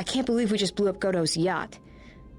I can't believe we just blew up Godo's yacht.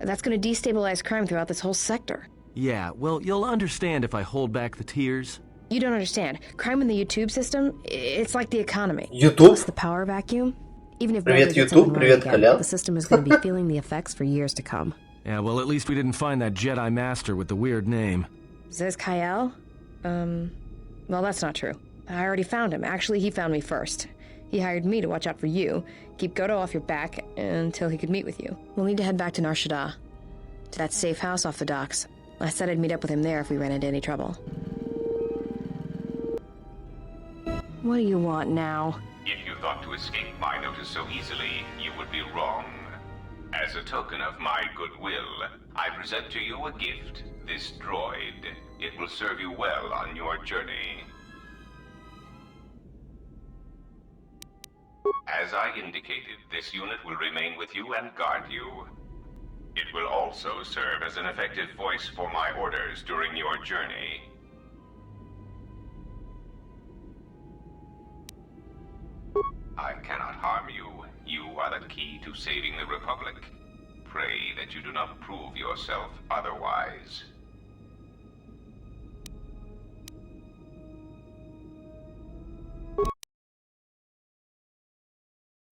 That's gonna destabilize crime throughout this whole sector. Yeah, well, you'll understand if I hold back the tears. You don't understand. Crime in the YouTube system, it's like the economy. YouTube? Plus the power vacuum. Even if Привет, Goda gets YouTube, up and привет, running again, Колян. the system is gonna be feeling the effects for years to come. Yeah, well, at least we didn't find that Jedi Master with the weird name. Says Kyle? Well, that's not true. I already found him. Actually, he found me first. He hired me to watch out for you, keep Godo off your back until he could meet with you. We'll need to head back to Nar Shaddaa, to that safe house off the docks. I said I'd meet up with him there if we ran into any trouble. What do you want now? If you thought to escape my notice so easily, you would be wrong. As a token of my goodwill, I present to you a gift, this droid. It will serve you well on your journey. As I indicated, this unit will remain with you and guard you. It will also serve as an effective voice for my orders during your journey. I cannot harm you. You are the key to saving the Republic. Pray that you do not prove yourself otherwise.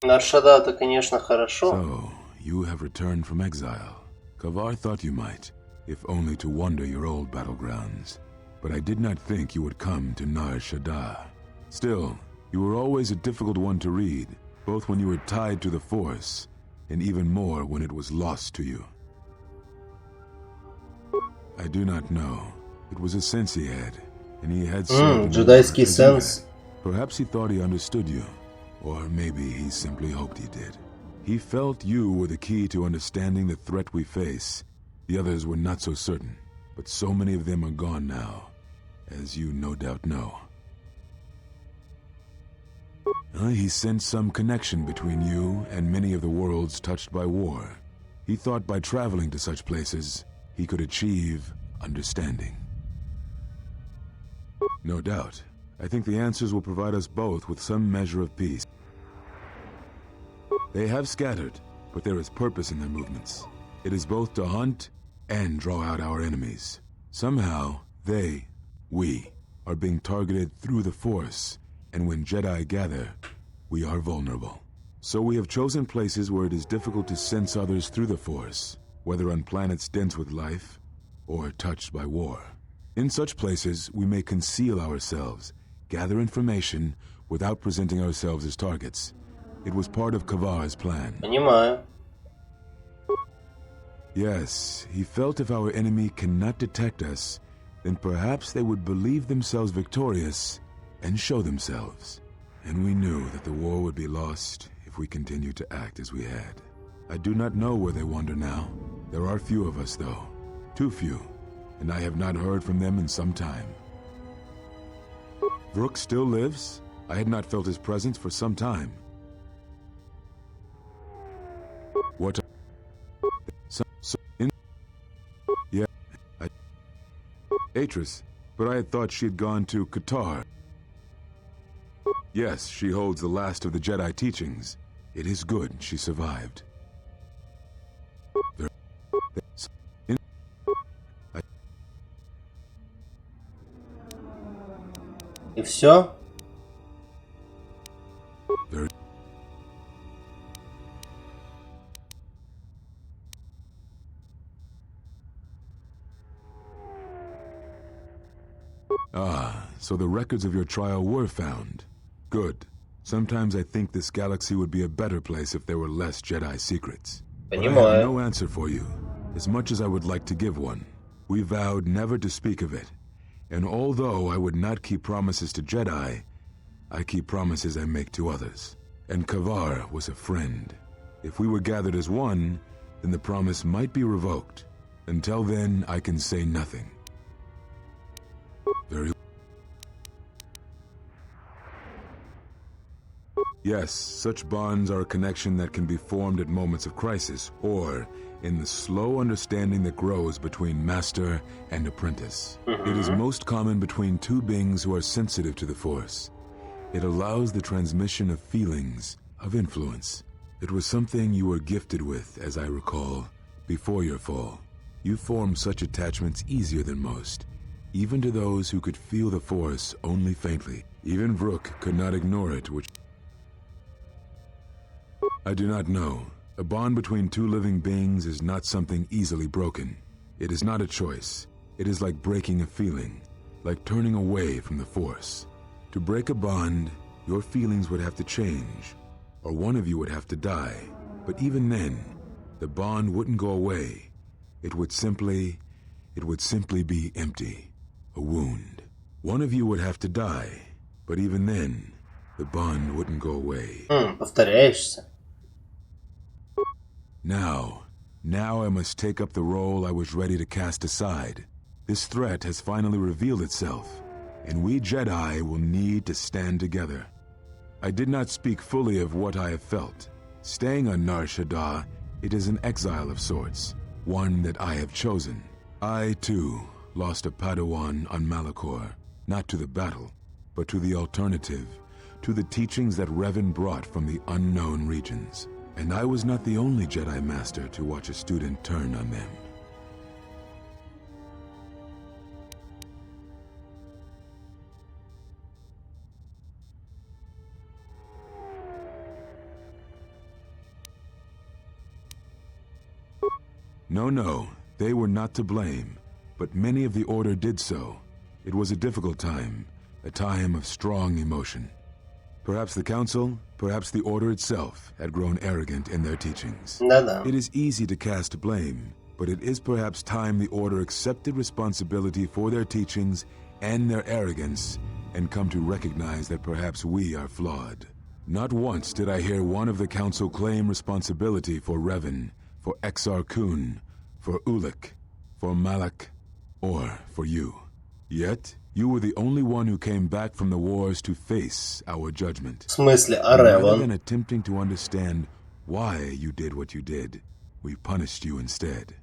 Nar Shaddaa, это, конечно, хорошо. So, you have returned from exile. Kavar thought you might, if only to wander your old battlegrounds. But I did not think you would come to Nar Shaddaa. Still, you were always a difficult one to read, both when you were tied to the Force, and even more when it was lost to you. I do not know. It was a sense he had, and he had Джедайский sense. Perhaps he thought he understood you, or maybe he simply hoped he did. He felt you were the key to understanding the threat we face. The others were not so certain, but so many of them are gone now, as you no doubt know. He sensed some connection between you and many of the worlds touched by war. He thought by traveling to such places, he could achieve understanding. No doubt. I think the answers will provide us both with some measure of peace. They have scattered, but there is purpose in their movements. It is both to hunt and draw out our enemies. Somehow, we, are being targeted through the Force, and when Jedi gather, we are vulnerable. So we have chosen places where it is difficult to sense others through the Force, whether on planets dense with life, or touched by war. In such places, we may conceal ourselves, gather information, without presenting ourselves as targets. It was part of Kavar's plan. Понимаю. Yes, he felt if our enemy cannot detect us, then perhaps they would believe themselves victorious and show themselves. And we knew that the war would be lost if we continued to act as we had. I do not know where they wander now. There are few of us, though. Too few, and I have not heard from them in some time. Vrook still lives. I had not felt his presence for some time. What? Yeah, Atris, but I had thought she had gone to Qatar. Yes, she holds the last of the Jedi teachings. It is good she survived. И все? Ah, so the records of your trial were found. Good. Sometimes I think this galaxy would be a better place if there were less Jedi secrets. But I have no answer for you, as much as I would like to give one. We vowed never to speak of it, and although I would not keep promises to Jedi, I keep promises I make to others. And Kavar was a friend. If we were gathered as one, then the promise might be revoked. Until then, I can say nothing. Very Yes, such bonds are a connection that can be formed at moments of crisis, or in the slow understanding that grows between master and apprentice. It is most common between two beings who are sensitive to the Force. It allows the transmission of feelings, of influence. It was something you were gifted with, as I recall, before your fall. You formed such attachments easier than most, even to those who could feel the Force only faintly. Even Vrook could not ignore it, which... I do not know. A bond between two living beings is not something easily broken. It is not a choice. It is like breaking a feeling, like turning away from the Force. To break a bond, your feelings would have to change, or one of you would have to die. But even then, the bond wouldn't go away. It would simply be empty, a wound. One of you would have to die, but even then, the bond wouldn't go away. Повторяешься. Now I must take up the role I was ready to cast aside. This threat has finally revealed itself, and we Jedi will need to stand together. I did not speak fully of what I have felt. Staying on Nar Shaddaa, it is an exile of sorts, one that I have chosen. I, too, lost a Padawan on Malachor, not to the battle, but to the alternative, to the teachings that Revan brought from the unknown regions. And I was not the only Jedi Master to watch a student turn on them. No, they were not to blame, but many of the Order did so. It was a difficult time, a time of strong emotion. Perhaps the Council, perhaps the Order itself, had grown arrogant in their teachings. Да-да. It is easy to cast blame, but it is perhaps time the Order accepted responsibility for their teachings and their arrogance, and come to recognize that perhaps we are flawed. Not once did I hear one of the Council claim responsibility for Revan, for Exar Kun, for Ulic, for Malak, or for you. Yet, you were the only one who came back from the wars to face our judgment. В смысле, а Rather than Реван? attempting to understand why you did what you did, we punished you instead.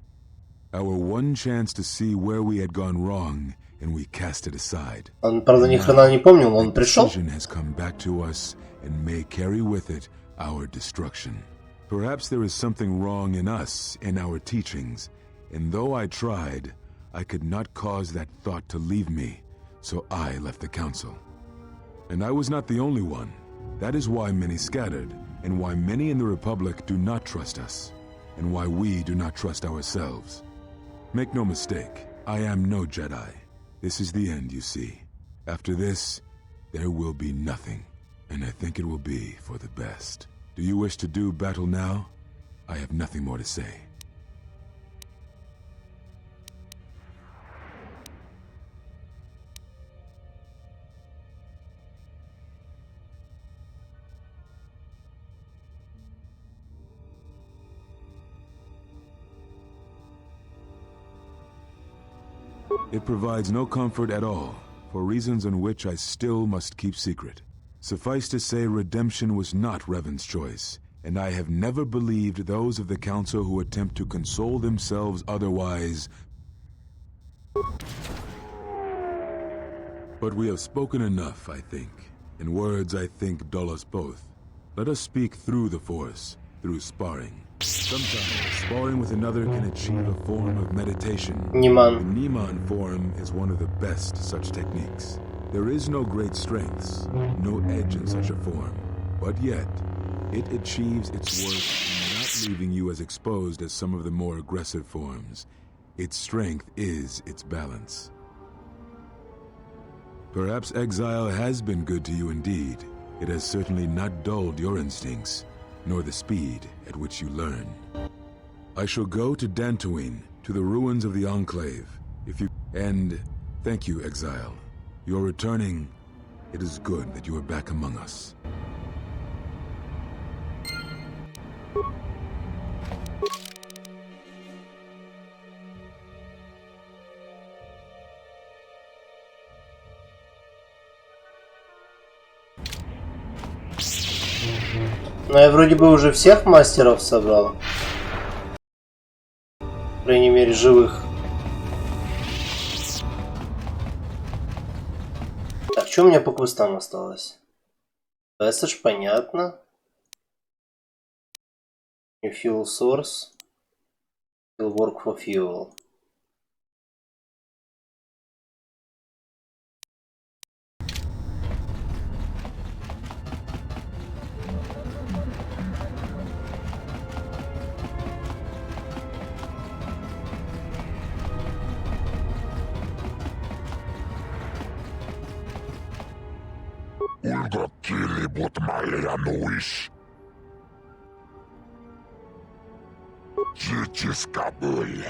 Our one chance to see where we had gone wrong, and we cast it aside. Он, правда, ни хрена не помнил, но он The пришел. decision has come back to us and may carry with it our destruction. Perhaps there is something wrong in us, in our teachings, and though I tried, I could not cause that thought to leave me, so I left the Council. And I was not the only one. That is why many scattered, and why many in the Republic do not trust us, and why we do not trust ourselves. Make no mistake, I am no Jedi. This is the end, you see. After this, there will be nothing, and I think it will be for the best. Do you wish to do battle now? I have nothing more to say. It provides no comfort at all, for reasons on which I still must keep secret. Suffice to say, redemption was not Revan's choice, and I have never believed those of the Council who attempt to console themselves otherwise. But we have spoken enough, I think, and words, I think, dull us both. Let us speak through the Force, through sparring. Sometimes, sparring with another can achieve a form of meditation. Ниман. The Niman form is one of the best such techniques. There is no great strengths, no edge in such a form, but yet, it achieves its work in not leaving you as exposed as some of the more aggressive forms. Its strength is its balance. Perhaps exile has been good to you indeed. It has certainly not dulled your instincts, nor the speed at which you learn. I shall go to Dantooine, to the ruins of the Enclave, and thank you, exile. You're returning. It is good that you are back among us. Но я вроде бы уже всех мастеров собрал. По крайней мере, живых. Так, что у меня по квестам осталось? Месседж, понятно. New fuel source. Will work for fuel. Ulgokilibut maljanuis. Чичискабыль,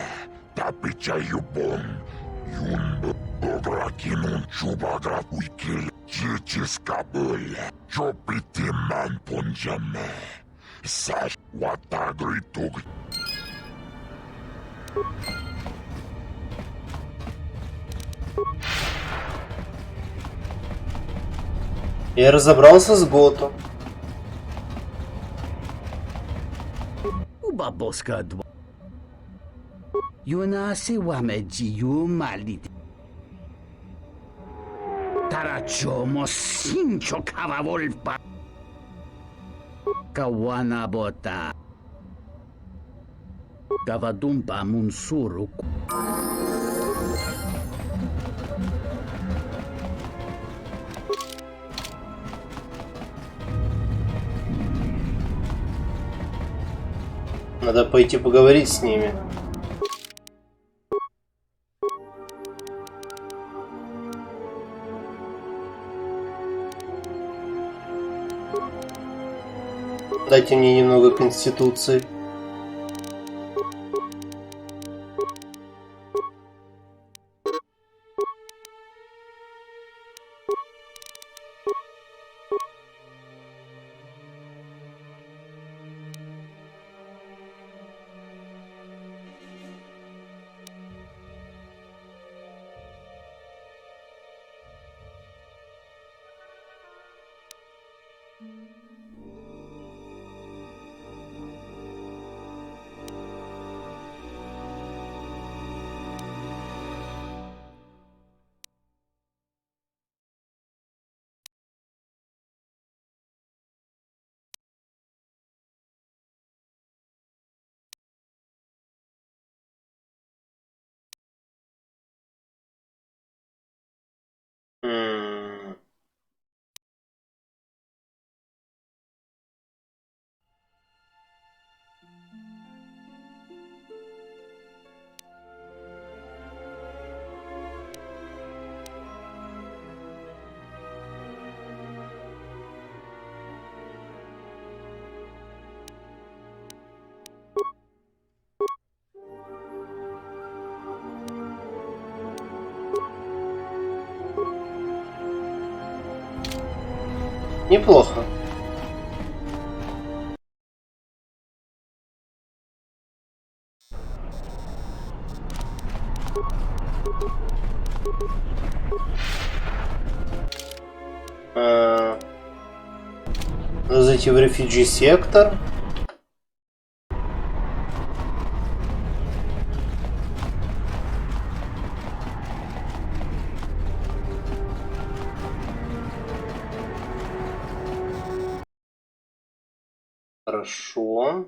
тапича юбон, юнб, огракинун чубагра уикил, чичискабыль, чопитиман понджаме, саш ватагритуг. Я разобрался с Готу. Baboska dwa. Yuna si wameji yu malit. Taracho mo sincho kavavolpa. Kawana bota. Kavadumpa munsuru. Надо пойти поговорить с ними. Дайте мне немного конституции. Неплохо. Надо зайти в рефюджи сектор. Хорошо.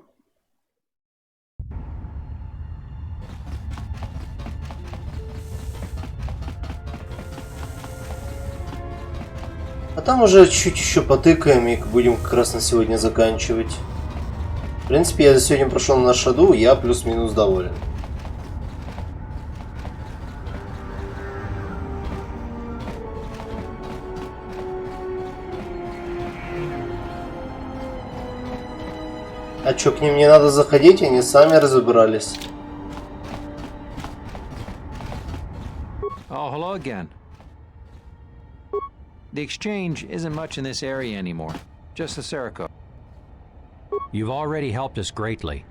А там уже чуть еще потыкаем и будем как раз на сегодня заканчивать. В принципе, я за сегодня прошел на шаду, я плюс-минус доволен. А чё, к ним не надо заходить, они сами разобрались. Oh, hello again. The exchange isn't much in this area anymore. Just the Serico. You've already helped us greatly.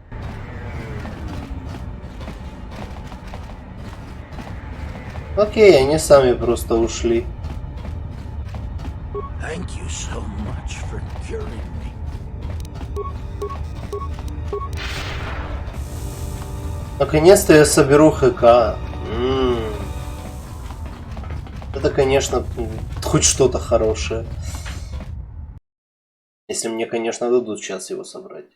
Окей, они сами просто ушли. Thank you so much for curing me. Наконец-то я соберу ХК. Это, конечно, хоть что-то хорошее. Если мне, конечно, дадут сейчас его собрать.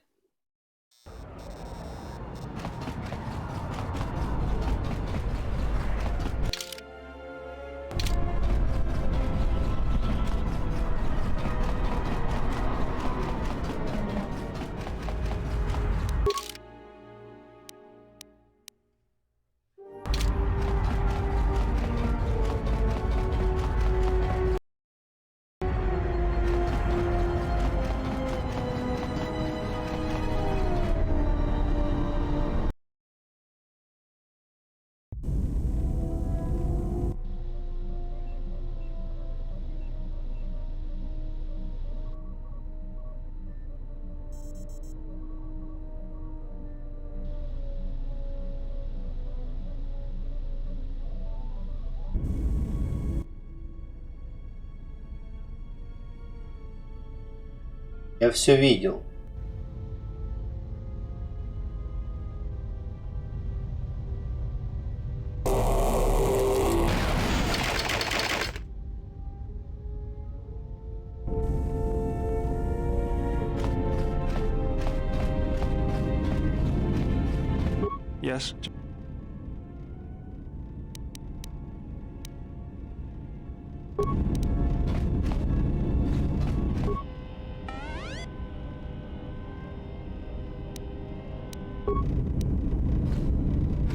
Я все видел. Yes.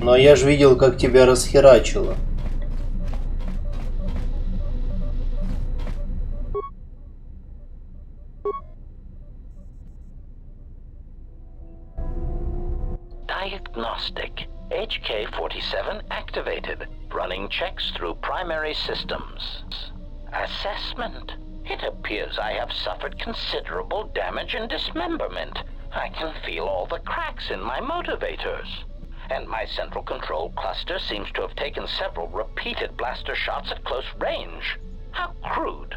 Но я же видел, как тебя расхерачило. Diagnostic. HK-47 activated. Running checks through primary systems. Assessment. It appears I have suffered considerable damage and dismemberment. I can feel all the cracks in my motivators. And my central control cluster seems to have taken several repeated blaster shots at close range. How crude.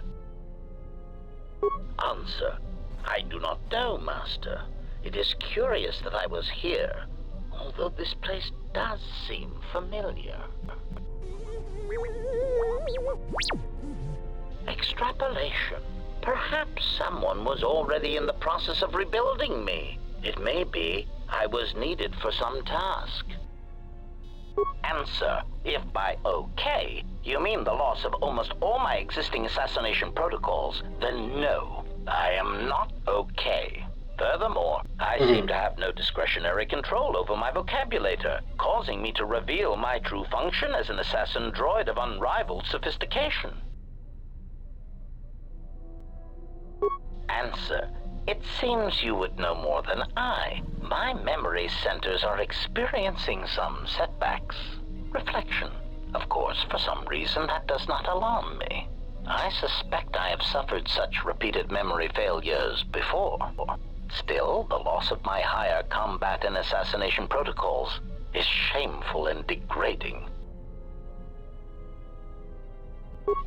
Answer. I do not know, Master. It is curious that I was here, although this place does seem familiar. Extrapolation. Perhaps someone was already in the process of rebuilding me. It may be I was needed for some task. Answer. If by okay, you mean the loss of almost all my existing assassination protocols, then no, I am not okay. Furthermore, I seem to have no discretionary control over my vocabulator, causing me to reveal my true function as an assassin droid of unrivaled sophistication. Answer. It seems you would know more than I. My memory centers are experiencing some setbacks. Reflection. Of course, for some reason, that does not alarm me. I suspect I have suffered such repeated memory failures before. Still, the loss of my higher combat and assassination protocols is shameful and degrading.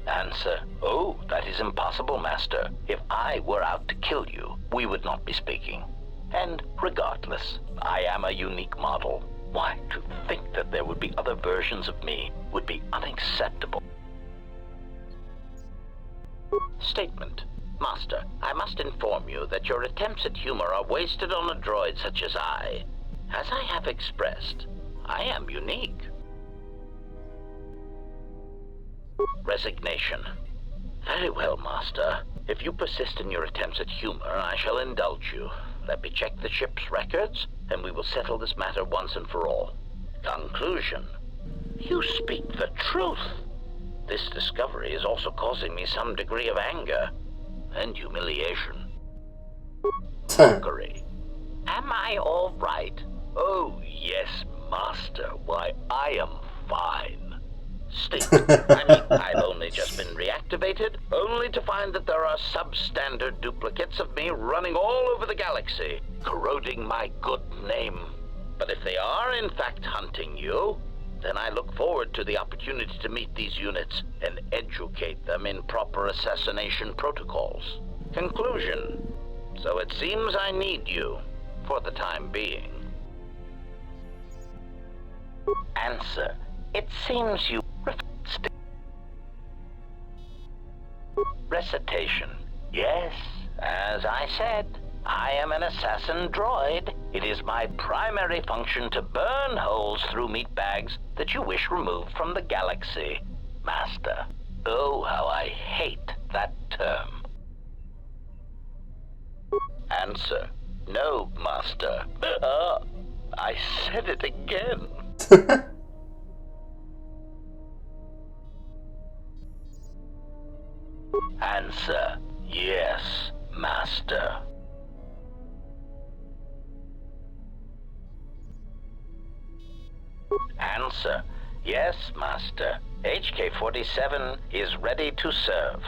Answer. Oh, that is impossible, Master. If I were out to kill you, we would not be speaking. And regardless, I am a unique model. Why, to think that there would be other versions of me would be unacceptable. Statement. Master, I must inform you that your attempts at humor are wasted on a droid such as I. As I have expressed, I am unique. Resignation. Very well, Master. If you persist in your attempts at humor, I shall indulge you. Let me check the ship's records, and we will settle this matter once and for all. Conclusion. You speak the truth. This discovery is also causing me some degree of anger and humiliation. Mockery. Am I all right? Oh, yes, Master. Why, I am fine. Statement. I've only just been reactivated, only to find that there are substandard duplicates of me running all over the galaxy, corroding my good name. But if they are in fact hunting you, then I look forward to the opportunity to meet these units and educate them in proper assassination protocols. Conclusion. So it seems I need you, for the time being. Answer. It seems you... Recitation. Yes, as I said, I am an assassin droid. It is my primary function to burn holes through meat bags that you wish removed from the galaxy. Master. Oh, how I hate that term. Answer. No, Master. I said it again. Answer. Yes, Master. Answer. Yes, Master. HK-47 is ready to serve.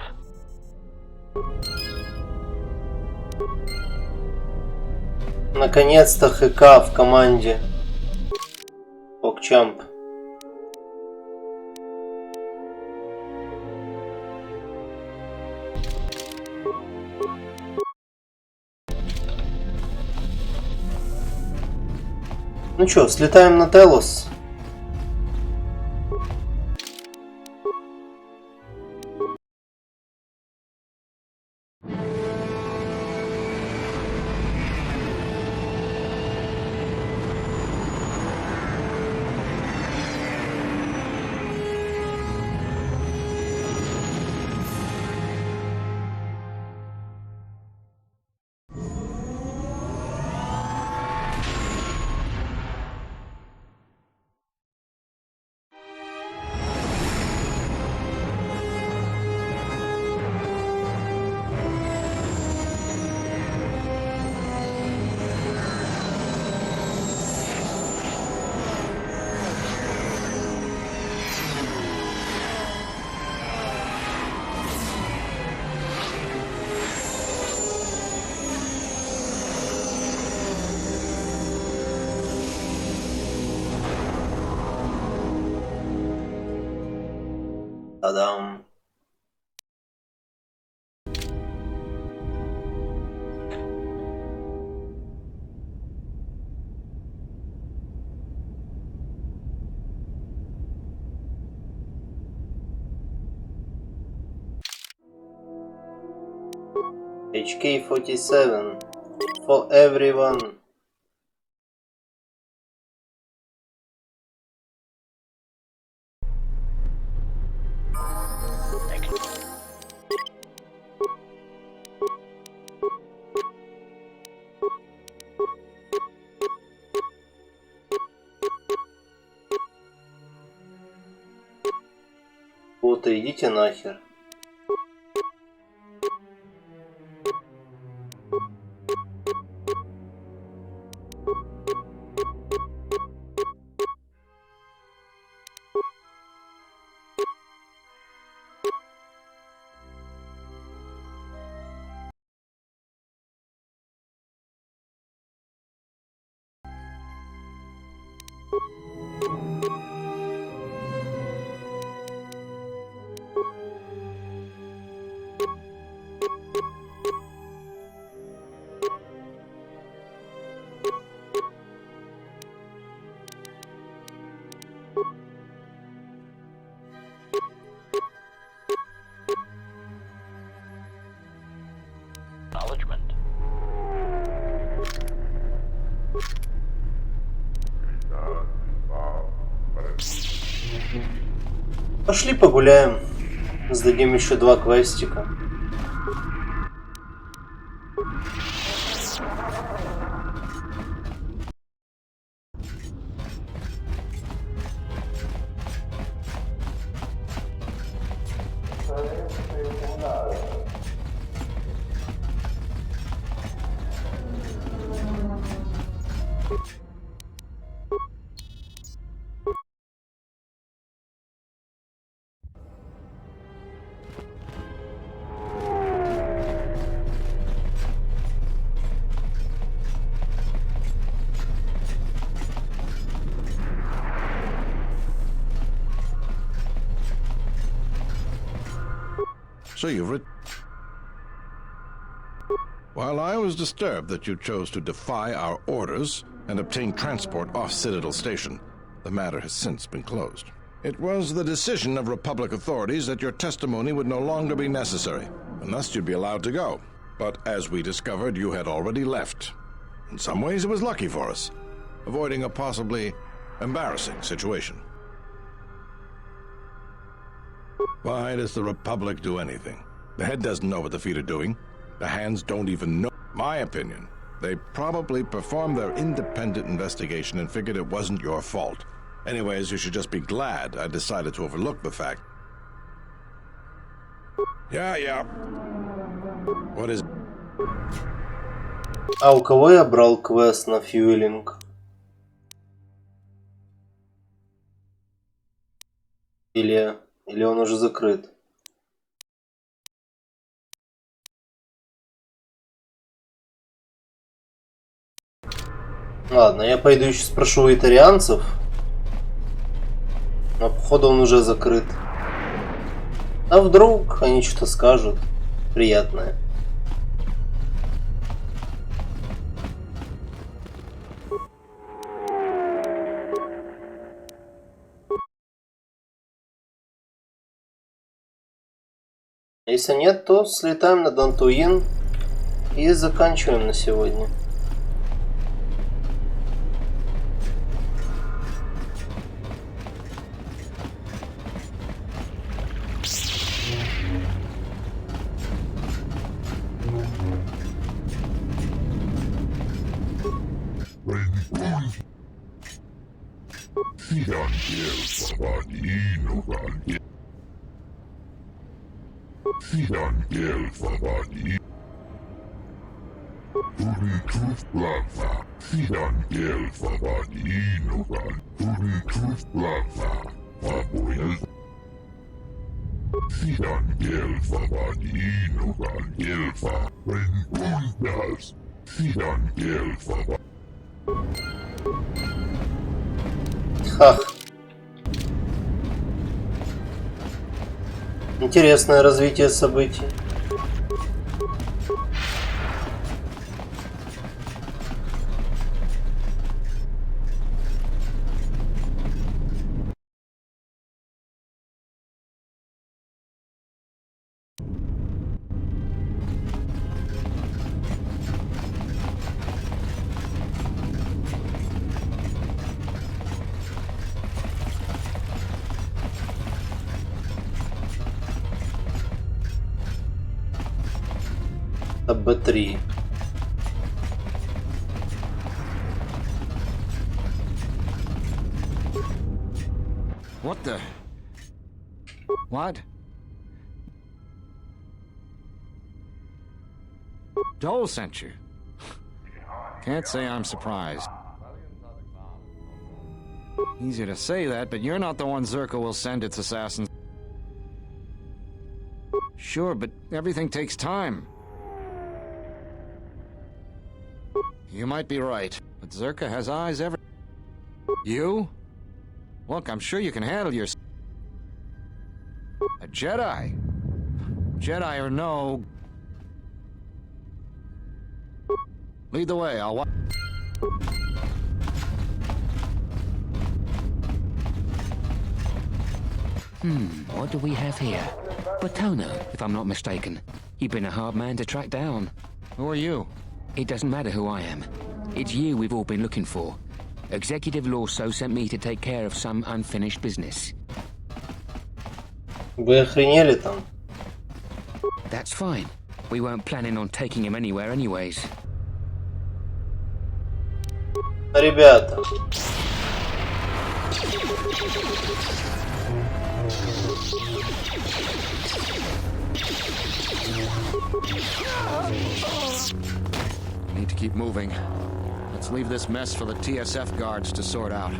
Наконец-то ХК в команде. Покчамп. Ну чё, слетаем на Телос. Та-дам. HK-47 for everyone. Вот, идите нахер. Пошли погуляем. Сдадим еще 2 квестика. So you've While I was disturbed that you chose to defy our orders and obtain transport off Citadel Station, the matter has since been closed. It was the decision of Republic authorities that your testimony would no longer be necessary, and thus you'd be allowed to go. But as we discovered, you had already left. In some ways, it was lucky for us, avoiding a possibly embarrassing situation. Why does the Republic do anything? The head doesn't know what the feet are doing. The hands don't even know. My opinion, they probably performed their independent investigation and figured it wasn't your fault. Anyways, you should just be glad I decided to overlook the fact. Yeah. What is... А у кого я брал квест на фьюелинг? Или он уже закрыт? Ладно, я пойду еще спрошу у итальянцев. Но походу он уже закрыт. А вдруг они что-то скажут приятное. Если нет, то слетаем на Дантуин и заканчиваем на сегодня. Хах. Интересное развитие событий. Б3. What the? What? Dole sent you. Can't say I'm surprised. Easy to say that, but you're not the one Zerka will send its assassins. Sure, but everything takes time. You might be right, but Zerka has eyes everywhere. You? Look, I'm sure you can handle your... A Jedi? Jedi or no... Lead the way, I'll watch... What do we have here? Batono, if I'm not mistaken. You've been a hard man to track down. Who are you? It doesn't matter who I am. It's you we've all been looking for. Executive Lawso sent me to take care of some unfinished business. Вы охренели там? That's fine. We weren't planning on taking him anywhere anyways. Ребята. Need to keep moving. Let's leave this mess for the TSF guards to sort out.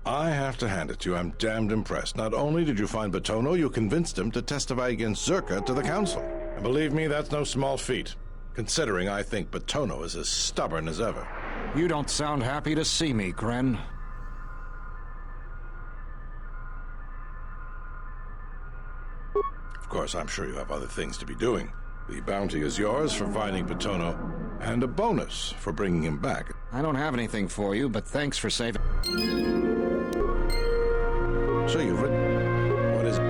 I have to hand it to you, I'm damned impressed. Not only did you find Batono, you convinced him to testify against Zerka to the council. And believe me, that's no small feat, considering I think Batono is as stubborn as ever. You don't sound happy to see me, Gren. Of course, I'm sure you have other things to be doing. The bounty is yours for finding Batono, and a bonus for bringing him back. I don't have anything for you, but thanks for saving... So you've written... What is it?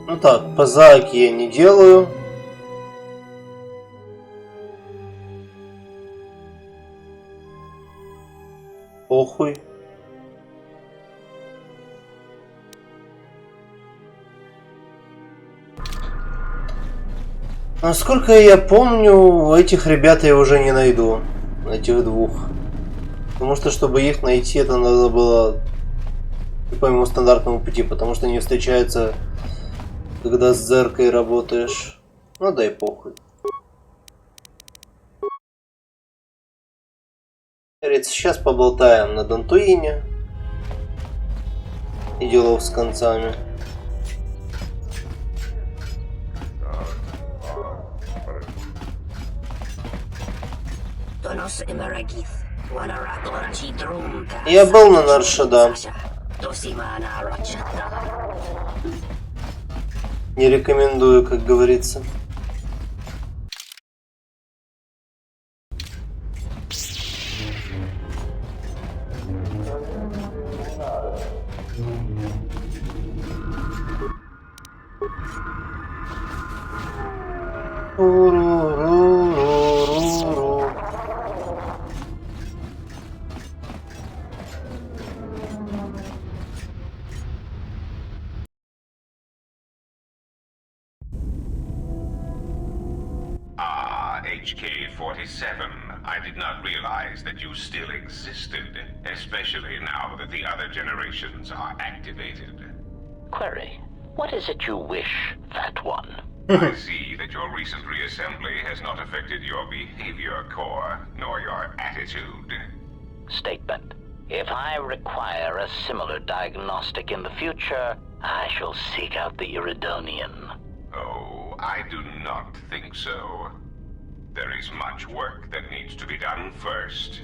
Ну так, позаки я не делаю. Похуй. Насколько я помню, этих ребят я уже не найду. Этих двух. Потому что, чтобы их найти, это надо было по моему стандартному пути. Потому что они встречаются, когда с Зеркой работаешь. Ну да и похуй. Сейчас поболтаем на Дантуине. И делов с концами. Я был на Наршада. Не рекомендую, как говорится. HK-47, I did not realize that you still existed, especially now that the other generations are activated. Query, what is it you wish, Fat One? I see that your recent reassembly has not affected your behavior core, nor your attitude. Statement. If I require a similar diagnostic in the future, I shall seek out the Iridonian. Oh, I do not think so. There is much work that needs to be done first.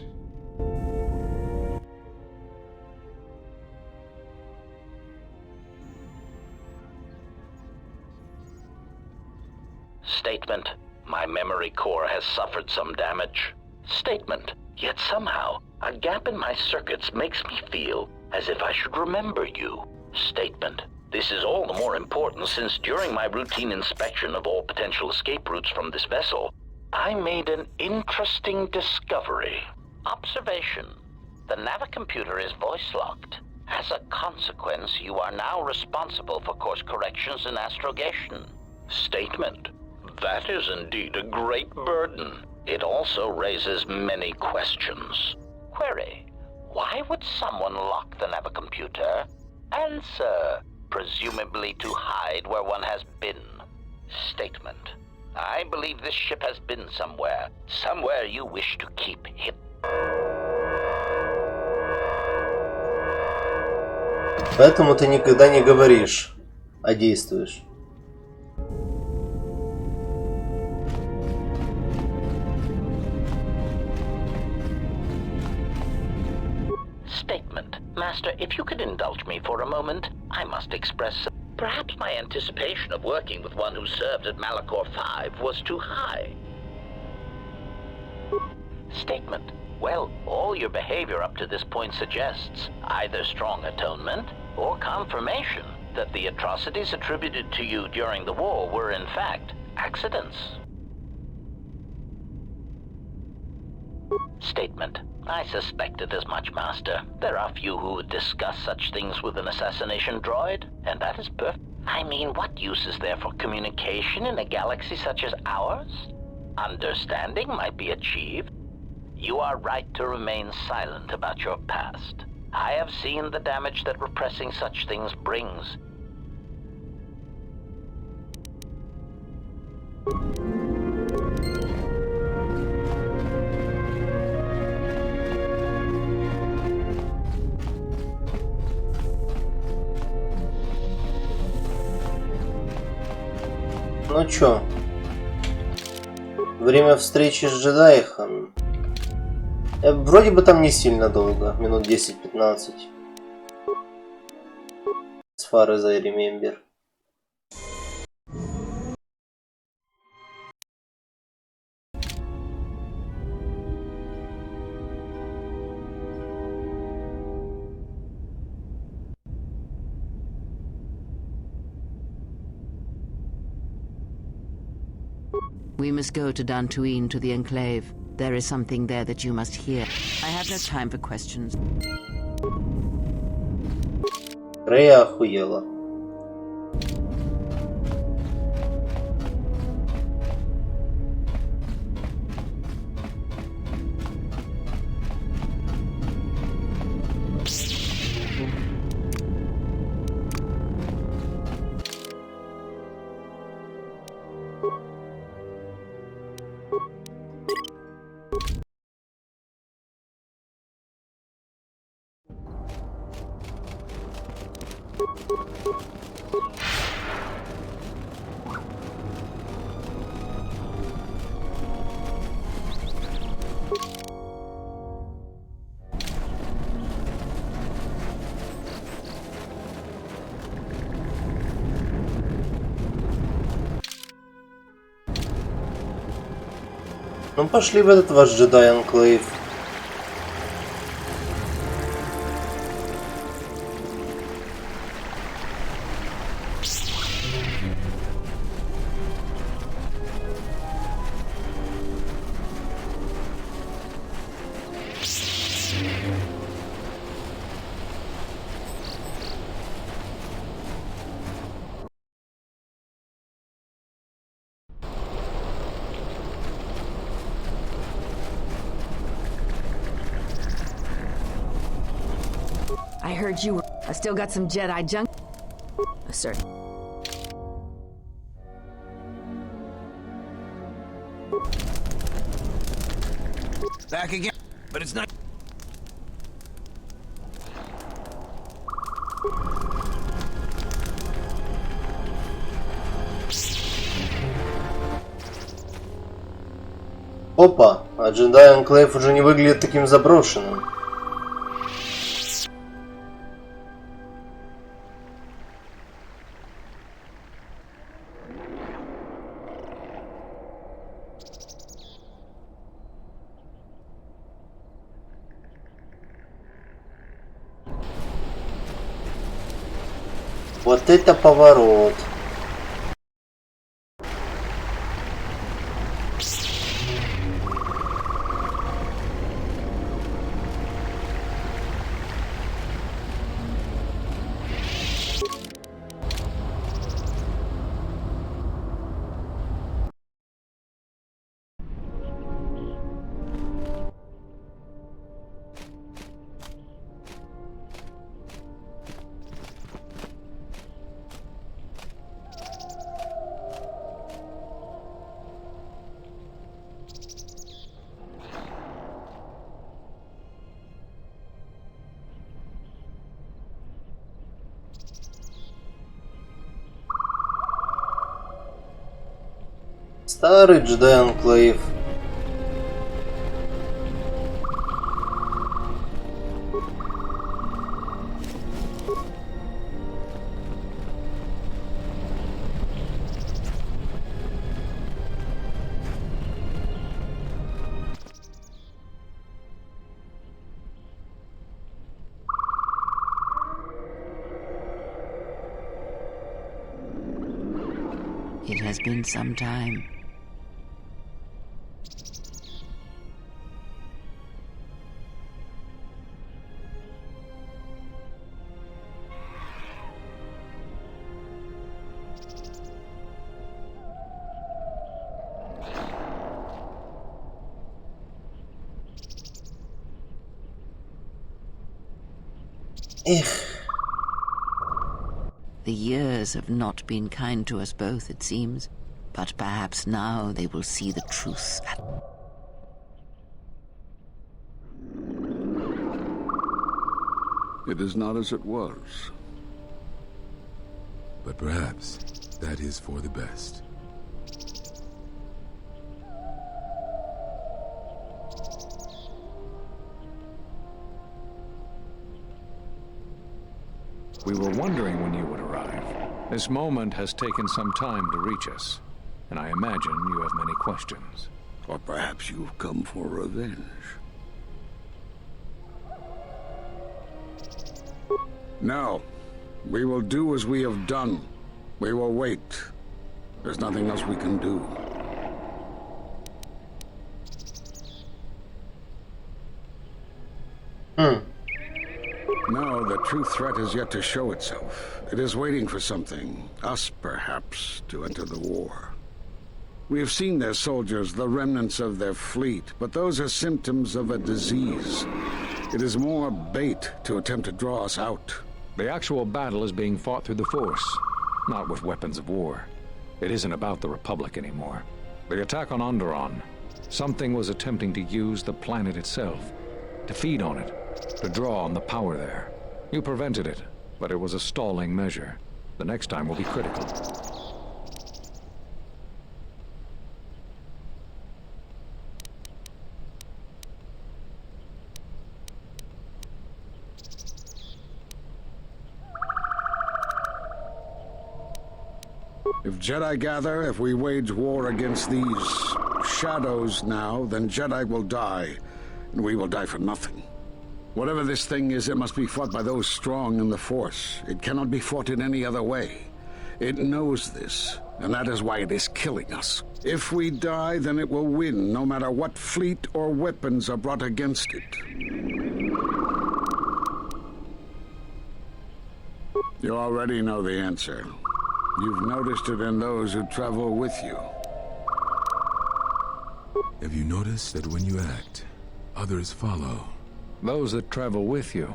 Statement. My memory core has suffered some damage. Statement. Yet somehow, a gap in my circuits makes me feel as if I should remember you. Statement. This is all the more important since during my routine inspection of all potential escape routes from this vessel, I made an interesting discovery. Observation. The navicomputer is voice-locked. As a consequence, you are now responsible for course corrections and astrogation. Statement. That is indeed a great burden. It also raises many questions. Query. Why would someone lock the navicomputer? Answer. Presumably to hide where one has been. Statement. I believe this ship has been somewhere. Somewhere you wish to keep hidden. Поэтому ты никогда не говоришь, а действуешь. Statement. Master, if you could indulge me for a moment, I must express... Perhaps my anticipation of working with one who served at Malachor 5 was too high. Statement. Well, all your behavior up to this point suggests either strong atonement or confirmation that the atrocities attributed to you during the war were in fact accidents. Statement. I suspected as much, Master. There are few who would discuss such things with an assassination droid, and that is perfect. I mean, what use is there for communication in a galaxy such as ours? Understanding might be achieved. You are right to remain silent about your past. I have seen the damage that repressing such things brings. Ну чё? Время встречи с джедаихом. Вроде бы там не сильно долго, минут 10-15. As far as I remember. We must go to Dantooine, to the Enclave. There is something there that you must hear. I have no time for questions. Рея охуела. Ну пошли в этот ваш джедай-анклейв. I heard you were... I still got some Jedi junk. Sir. Back again, but it's not... Опа, а джедай-анклейв уже не выглядит таким заброшенным. Вот это поворот. Старый джедай-анклейв. It has been some time. The years have not been kind to us both, it seems, but perhaps now they will see the truth. It is not as it was. But perhaps that is for the best. We were wondering when you would arrive. This moment has taken some time to reach us, and I imagine you have many questions. Or perhaps you've come for revenge. No. We will do as we have done. We will wait. There's nothing else we can do. No, the true threat is yet to show itself. It is waiting for something, us perhaps, to enter the war. We have seen their soldiers, the remnants of their fleet, but those are symptoms of a disease. It is more bait to attempt to draw us out. The actual battle is being fought through the Force, not with weapons of war. It isn't about the Republic anymore. The attack on Onderon, something was attempting to use the planet itself, to feed on it, to draw on the power there. You prevented it, but it was a stalling measure. The next time will be critical. If Jedi gather, if we wage war against these shadows now, then Jedi will die, and we will die for nothing. Whatever this thing is, it must be fought by those strong in the Force. It cannot be fought in any other way. It knows this, and that is why it is killing us. If we die, then it will win, no matter what fleet or weapons are brought against it. You already know the answer. You've noticed it in those who travel with you. Have you noticed that when you act, others follow? Those that travel with you.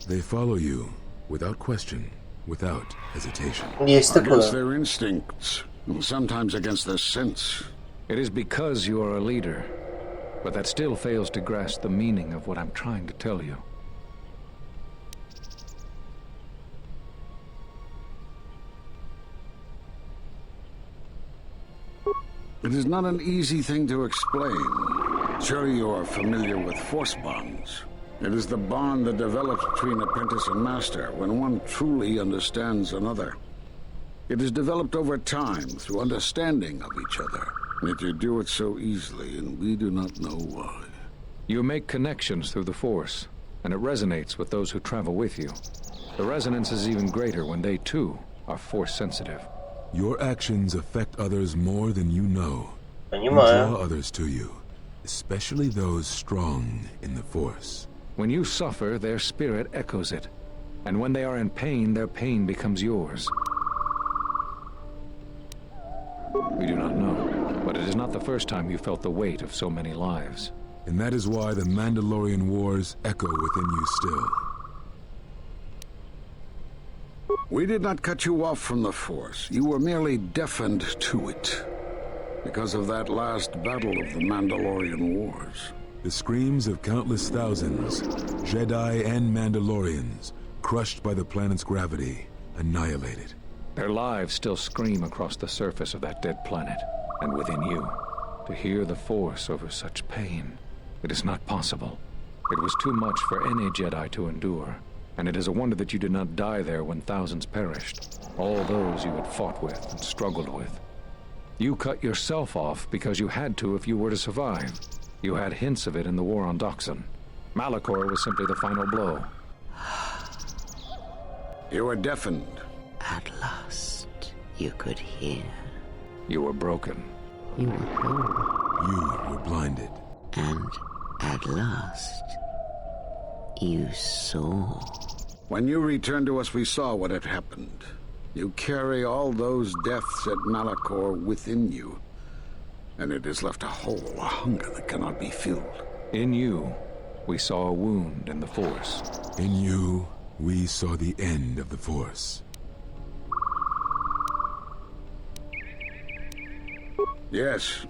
They follow you without question, without hesitation. Against their instincts, and sometimes against their sense. It is because you are a leader, but that still fails to grasp the meaning of what I'm trying to tell you. It is not an easy thing to explain. Surely you are familiar with force bonds. It is the bond that develops between apprentice and master when one truly understands another. It is developed over time through understanding of each other. Yet you do it so easily, and we do not know why. You make connections through the Force, and it resonates with those who travel with you. The resonance is even greater when they, too, are Force-sensitive. Your actions affect others more than you know. You Понимаю. draw others to you, especially those strong in the Force. When you suffer, their spirit echoes it. And when they are in pain, their pain becomes yours. We do not know, but it is not the first time you felt the weight of so many lives. And that is why the Mandalorian Wars echo within you still. We did not cut you off from the Force. You were merely deafened to it. Because of that last battle of the Mandalorian Wars. The screams of countless thousands, Jedi and Mandalorians, crushed by the planet's gravity, annihilated. Their lives still scream across the surface of that dead planet, and within you. To hear the Force over such pain, it is not possible. It was too much for any Jedi to endure, and it is a wonder that you did not die there when thousands perished, all those you had fought with and struggled with. You cut yourself off because you had to if you were to survive. You had hints of it in the war on Doxon. Malachor was simply the final blow. You were deafened. At last, you could hear. You were broken. You were whole. You were blinded. And at last, you saw. When you returned to us, we saw what had happened. You carry all those deaths at Malachor within you. And it has left a hole, a hunger that cannot be filled. In you, we saw a wound in the Force. In you, we saw the end of the Force. Yes,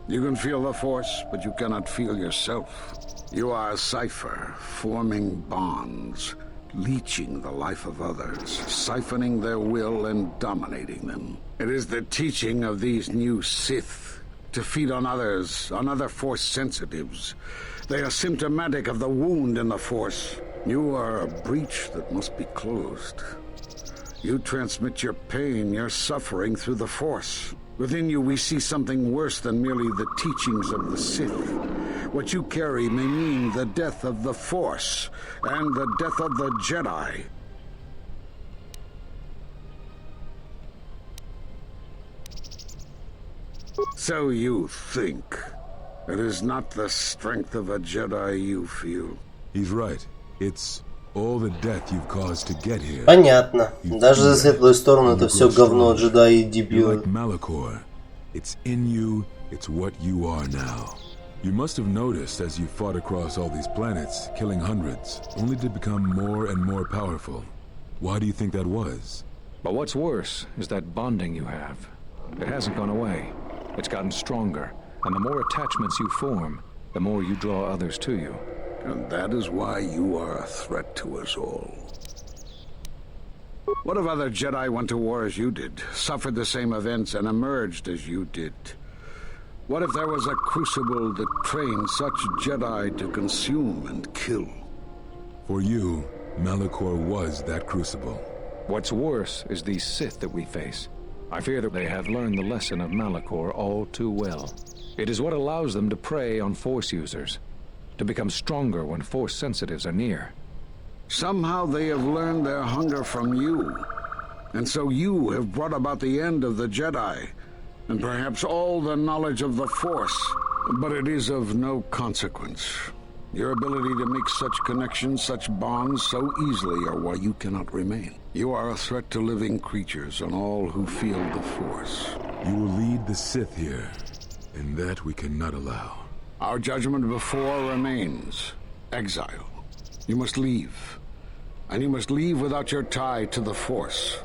you can feel the Force, but you cannot feel yourself. You are a cipher, forming bonds, leeching the life of others, siphoning their will and dominating them. It is the teaching of these new Sith to feed on others, on other Force sensitives. They are symptomatic of the wound in the Force. You are a breach that must be closed. You transmit your pain, your suffering through the Force. Within you, we see something worse than merely the teachings of the Sith. What you carry may mean the death of the Force and the death of the Jedi. So you think. It is not the strength of a Jedi you feel. He's right. It's all the death you've caused to get here. Понятно. Даже за светлую сторону это все говно, джедаи и дебилы. Like Malachor. It's in you, it's what you are now. You must have noticed as you fought across all these planets, killing hundreds, only to become more and more powerful. Why do you think that was? But what's worse is that bonding you have. It hasn't gone away. It's gotten stronger, and the more attachments you form, the more you draw others to you. And that is why you are a threat to us all. What if other Jedi went to war as you did, suffered the same events, and emerged as you did? What if there was a crucible that trained such Jedi to consume and kill? For you, Malachor was that crucible. What's worse is these Sith that we face. I fear that they have learned the lesson of Malachor all too well. It is what allows them to prey on Force users, to become stronger when Force sensitives are near. Somehow they have learned their hunger from you. And so you have brought about the end of the Jedi, and perhaps all the knowledge of the Force. But it is of no consequence. Your ability to make such connections, such bonds so easily are why you cannot remain. You are a threat to living creatures and all who feel the Force. You will lead the Sith here, and that we cannot allow. Our judgment before remains. Exile. You must leave. And you must leave without your tie to the Force.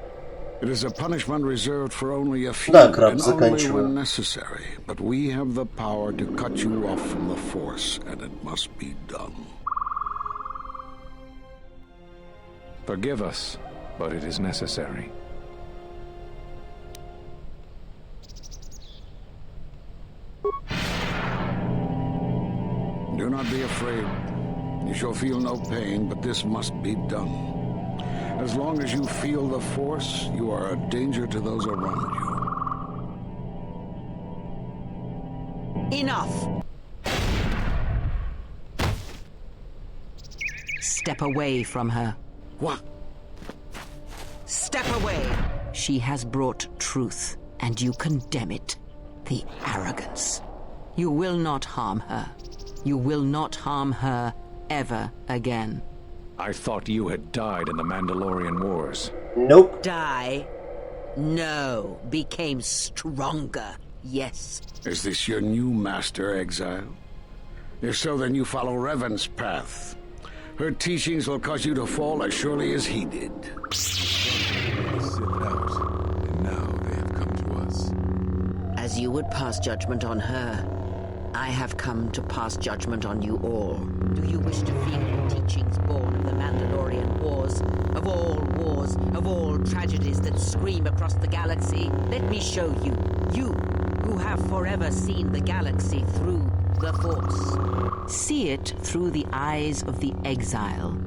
It is a punishment reserved for only a few, and only when necessary. But we have the power to cut you off from the Force, and it must be done. Forgive us, but it is necessary. Do not be afraid. You shall feel no pain, but this must be done. As long as you feel the Force, you are a danger to those around you. Enough! Step away from her. What? Step away! She has brought truth, and you condemn it. The arrogance. You will not harm her. You will not harm her ever again. I thought you had died in the Mandalorian Wars. Nope. Die? No. Became stronger. Yes. Is this your new master, Exile? If so, then you follow Revan's path. Her teachings will cause you to fall as surely as he did. Sith out, and now they have come to us. As you would pass judgment on her, I have come to pass judgment on you all. Do you wish to feel the teachings born of the Mandalorian Wars? Of all tragedies that scream across the galaxy? Let me show you. You, who have forever seen the galaxy through the Force. See it through the eyes of the Exile.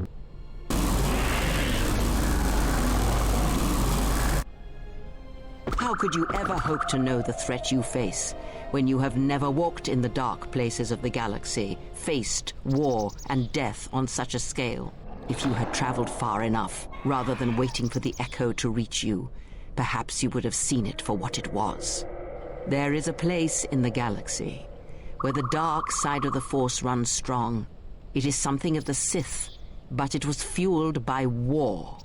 How could you ever hope to know the threat you face when you have never walked in the dark places of the galaxy, faced war and death on such a scale? If you had traveled far enough, rather than waiting for the echo to reach you, perhaps you would have seen it for what it was. There is a place in the galaxy where the dark side of the Force runs strong. It is something of the Sith, but it was fueled by war.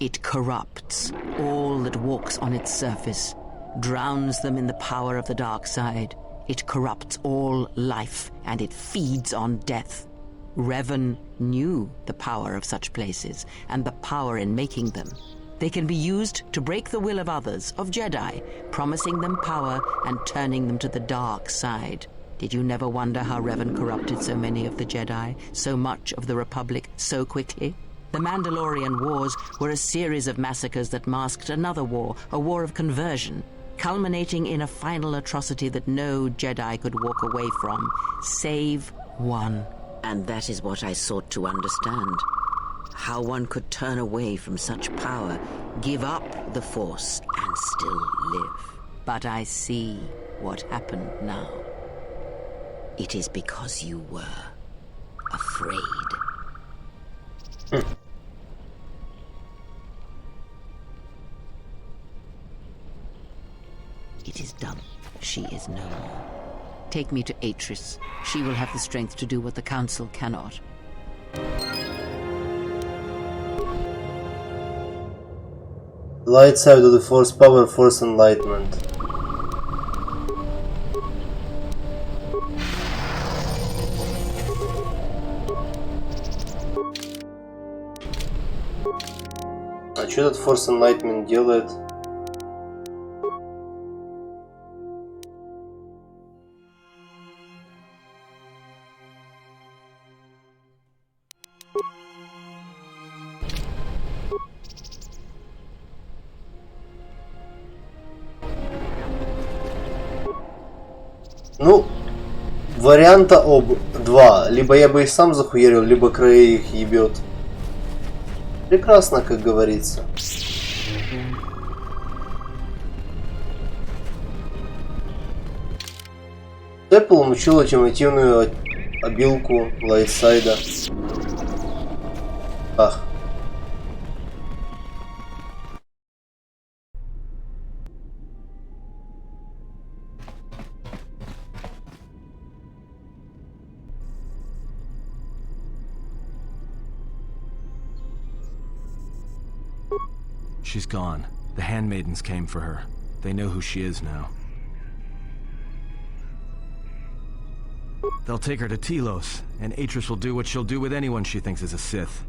It corrupts all that walks on its surface, drowns them in the power of the dark side. It corrupts all life, and it feeds on death. Revan knew the power of such places, and the power in making them. They can be used to break the will of others, of Jedi, promising them power and turning them to the dark side. Did you never wonder how Revan corrupted so many of the Jedi, so much of the Republic, so quickly? The Mandalorian Wars were a series of massacres that masked another war, a war of conversion, culminating in a final atrocity that no Jedi could walk away from, save one. And that is what I sought to understand. How one could turn away from such power, give up the Force, and still live. But I see what happened now. It is because you were afraid. It is done. She is no more. Take me to Atris. She will have the strength to do what the Council cannot. Light side of the Force, power, Force enlightenment. А что этот Force enlightenment делает? Ну, варианта два. Либо я бы их сам захуярил, либо Крей их ебет. Прекрасно, как говорится. ты получил ультимативную обилку лайтсайда. Ах. She's gone. The handmaidens came for her. They know who she is now. They'll take her to Telos, and Atris will do what she'll do with anyone she thinks is a Sith.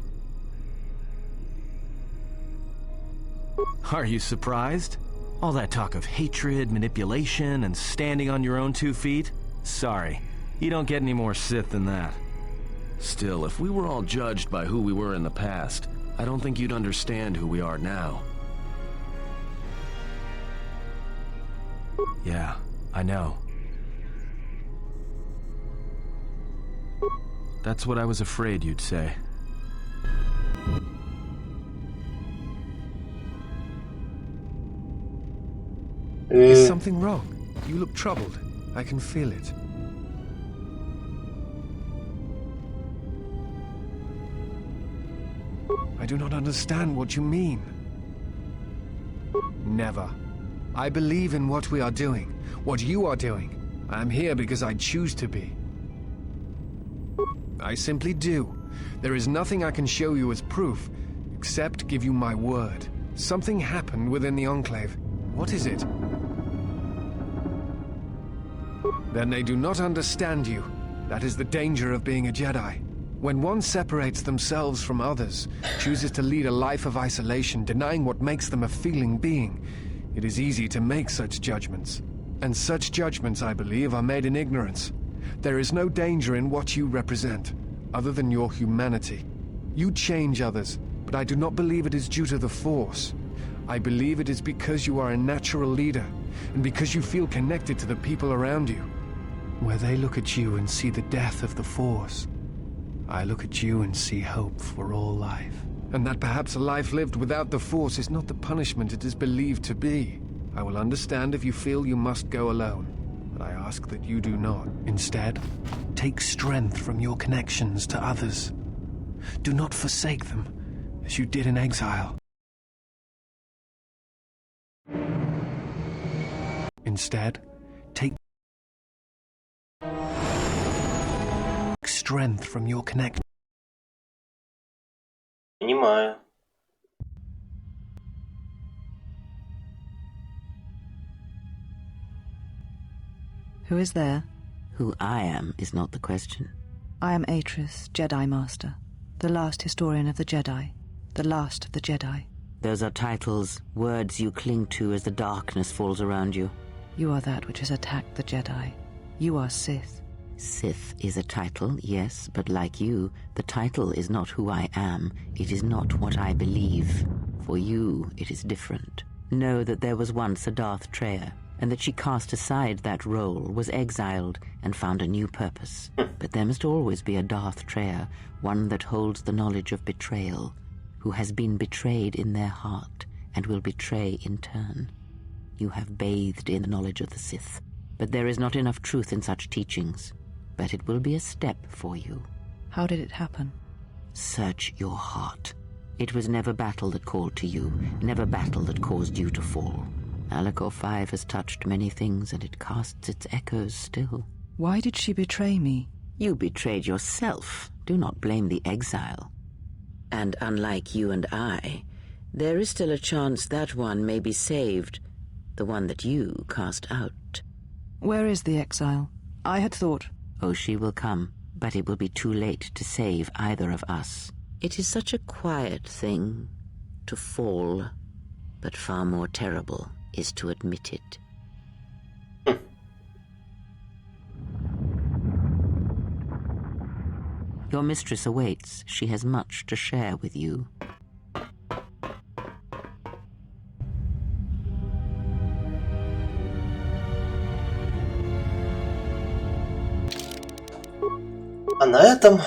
Are you surprised? All that talk of hatred, manipulation, and standing on your own 2 feet? Sorry, you don't get any more Sith than that. Still, if we were all judged by who we were in the past, I don't think you'd understand who we are now. Yeah, I know. That's what I was afraid you'd say. Is something wrong? You look troubled. I can feel it. I do not understand what you mean. Never. I believe in what we are doing, what you are doing. I am here because I choose to be. I simply do. There is nothing I can show you as proof, except give you my word. Something happened within the Enclave. What is it? Then they do not understand you. That is the danger of being a Jedi. When one separates themselves from others, chooses to lead a life of isolation, denying what makes them a feeling being, it is easy to make such judgments. And such judgments, I believe, are made in ignorance. There is no danger in what you represent, other than your humanity. You change others, but I do not believe it is due to the Force. I believe it is because you are a natural leader, and because you feel connected to the people around you. Where they look at you and see the death of the Force, I look at you and see hope for all life. And that perhaps a life lived without the Force is not the punishment it is believed to be. I will understand if you feel you must go alone, but I ask that you do not. Instead, take strength from your connections to others. Do not forsake them, as you did in exile. Instead, take strength from your connection. Понимаю. Who is there? Who I am is not the question. I am Atris, Jedi Master, the last historian of the Jedi, the last of the Jedi. Those are titles, words you cling to as the darkness falls around you. You are that which has attacked the Jedi. You are Sith. Sith is a title, yes, but like you, the title is not who I am. It is not what I believe. For you, it is different. Know that there was once a Darth Treya, and that she cast aside that role, was exiled, and found a new purpose. But there must always be a Darth Treya, one that holds the knowledge of betrayal, who has been betrayed in their heart, and will betray in turn. You have bathed in the knowledge of the Sith, but there is not enough truth in such teachings. But it will be a step for you. How did it happen? Search your heart. It was never battle that called to you, never battle that caused you to fall. Alacor 5 has touched many things, and it casts its echoes still. Why did she betray me? You betrayed yourself. Do not blame the exile. And unlike you and I, there is still a chance that one may be saved, the one that you cast out. Where is the exile? I had thought... Oh, she will come, but it will be too late to save either of us. It is such a quiet thing to fall, but far more terrible is to admit it. Your mistress awaits. She has much to share with you. А на этом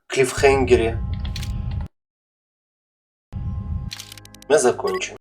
клиффхенгере мы закончим.